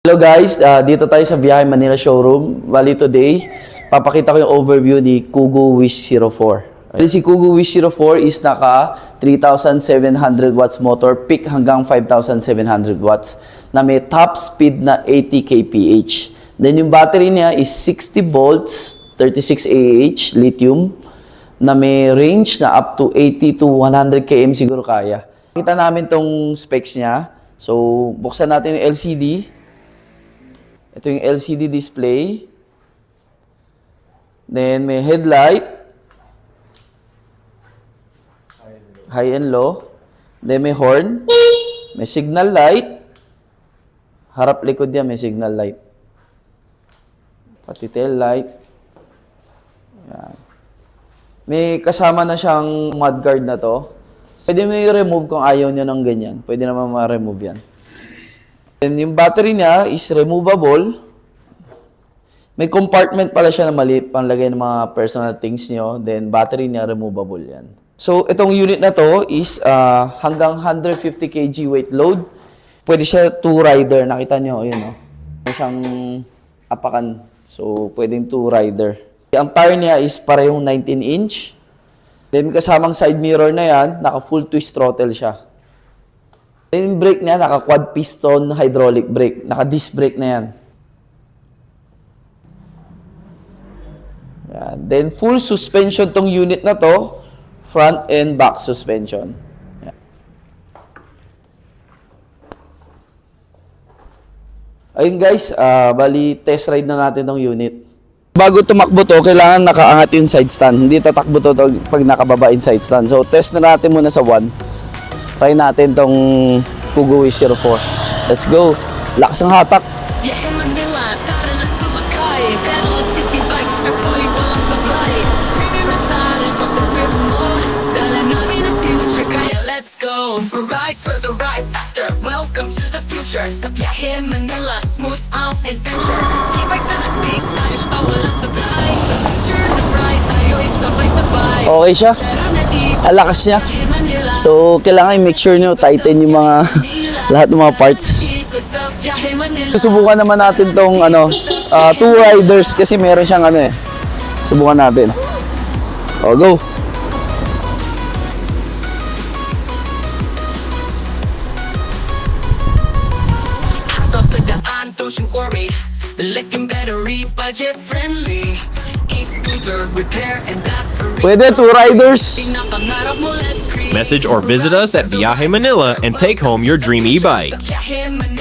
Hello guys, dito tayo sa Viahe Manila Showroom. Bali today, papakita ko yung overview ni Kugu Wish 04. Si Kugu Wish 04 is naka 3,700 watts motor, peak hanggang 5,700 watts na may top speed na 80 kph. Then yung battery niya is 60 volts, 36 Ah lithium na may range na up to 80 to 100 km siguro kaya. Kita namin tong specs niya. So, buksan natin yung LCD. Ito yung LCD display. Then, may headlight. High and low. Then, may horn. May signal light. Harap likod yan, may signal light. Pati tail light. Yan. May kasama na siyang mudguard na to. Pwede mo i-remove kung ayaw niya ng ganyan. Pwede naman ma-remove yan. And yung battery niya is removable. May compartment pala siya na maliit panglagay ng mga personal things niyo. Then battery niya removable yan. So itong unit na to is hanggang 150 kg weight load. Pwede siya 2-rider. Nakita niyo, ayun o. May siyang apakan. So pwedeng 2-rider. Ang tire niya is parehong 19-inch. Then kasamang side mirror na yan, naka full twist throttle siya. Then yung brake niya, naka quad piston hydraulic brake. Naka disc brake na yan. Yan. Then full suspension tong unit na to, front and back suspension. Yan. Ayun guys, bali test ride na natin tong unit. Bago tumakbo to, kailangan nakaangat yung side stand. Hindi tatakbo to pag nakababa yung side stand. So, test na natin muna sa 1. Try natin tong Kugu Wish 04. Let's go. Lakas ang hatak. Viahe Manila, tara lang sumakay. Pedal assisted bikes, airplane walang sablay. Premium and stylish, lang sa trip mo. Dala namin ang future, kaya let's go. For ride, further ride, faster. Welcome to the future. Sa Viahe Manila, smooth out adventure. E-bikes na speed, stylish pa walang sablay. Sa future na ride, tayo'y sabay-sabay. Okay siya. Tara na di, Ang lakas niya. Viahe Manila. So, kailangan i-make sure nyo tighten yung mga lahat ng mga parts. Sa Viahe Manila. Subukan naman natin tong 2 riders kasi meron siyang Subukan natin. O, go. Sa daan, don't you worry. Lithium battery, budget friendly. E-scooter, repair and battery. Pwede 2 riders. Pinapangarap mo, let's create. Message or visit us at Viaje Manila and take home your dream e-bike. Sa Viahe Manila.